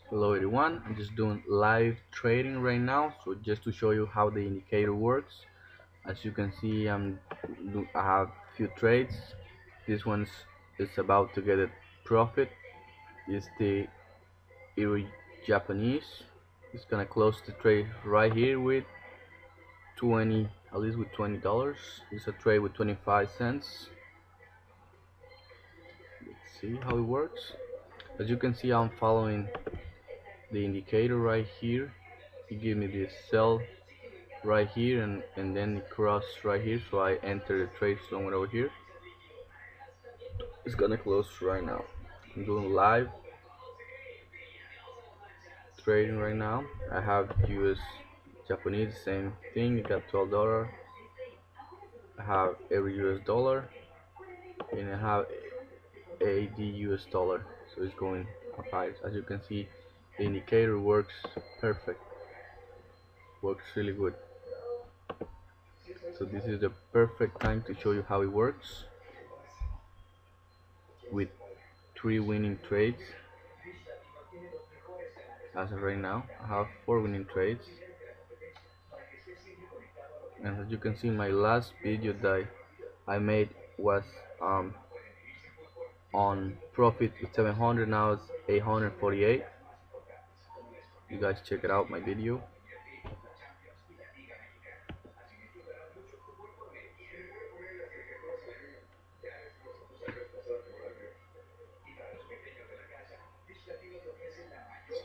Hello everyone, I'm just doing live trading right now, so just to show you how the indicator works. As you can see, I have few trades. This one's is about to get a profit. Is the Euro Japanese. It's gonna close the trade right here with 20, at least with $20. It's a trade with 25 cents. Let's see how it works. As you can see, I'm following the indicator right here. It gives me the sell right here, and then it cross right here, so I enter the trade somewhere over here. It's gonna close right now. I'm doing live trading right now. I have US Japanese, same thing. It got $12. I have every US dollar, and I have AD US dollar, so it's going up high. As you can see, the indicator works perfect, works really good. So this is the perfect time to show you how it works with 3 winning trades. As of right now, I have 4 winning trades, and as you can see, my last video that I made was on profit with 700. Now it's 848. You guys check it out, my video.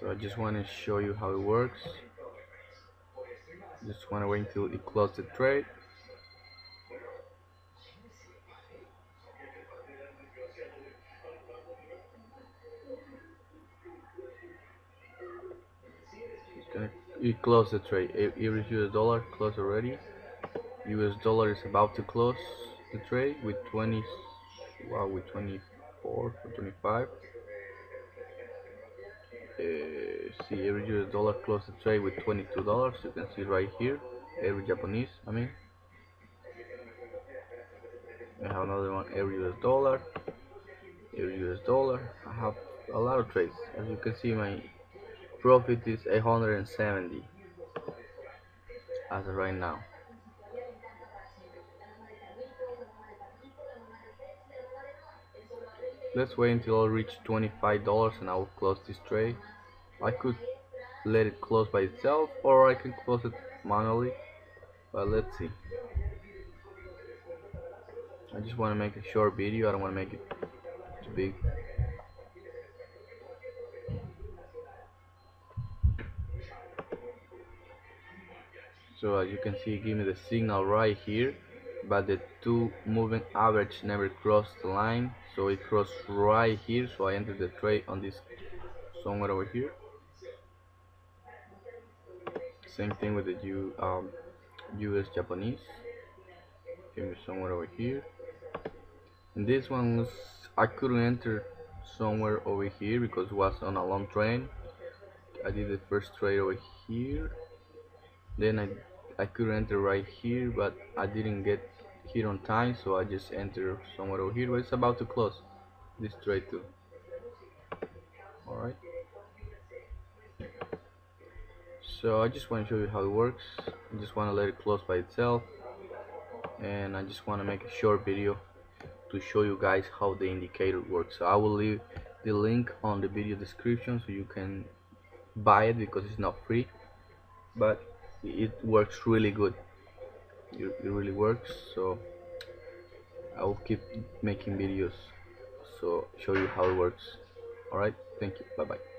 So I just want to show you how it works. Just want to wait until it closes the trade. It closed the trade. Every US dollar closed already. US dollar is about to close the trade with 20. Wow, with 24 or 25. See, every US dollar closed the trade with $22. You can see right here. Every Japanese, I mean. I have another one. Every US dollar. Every US dollar. I have a lot of trades. As you can see, my profit is 870 as of right now. Let's wait until I reach $25 and I will close this trade. I could let it close by itself, or I can close it manually, but let's see. I just want to make a short video. I don't want to make it too big. So as you can see, give me the signal right here, but the 2 moving average never crossed the line, so it crossed right here, so I entered the trade on this somewhere over here. Same thing with the US Japanese. Give me somewhere over here. And this one was, I couldn't enter somewhere over here because it was on a long train. I did the first trade over here, then I could enter right here, but I didn't get here on time, so I just entered somewhere over here, but it's about to close this trade too. Alright, so I just want to show you how it works. I just want to let it close by itself, and I just want to make a short video to show you guys how the indicator works. So I will leave the link on the video description so you can buy it because it's not free, but it works really good. It really works, so I will keep making videos so show you how it works. Alright, thank you, bye bye.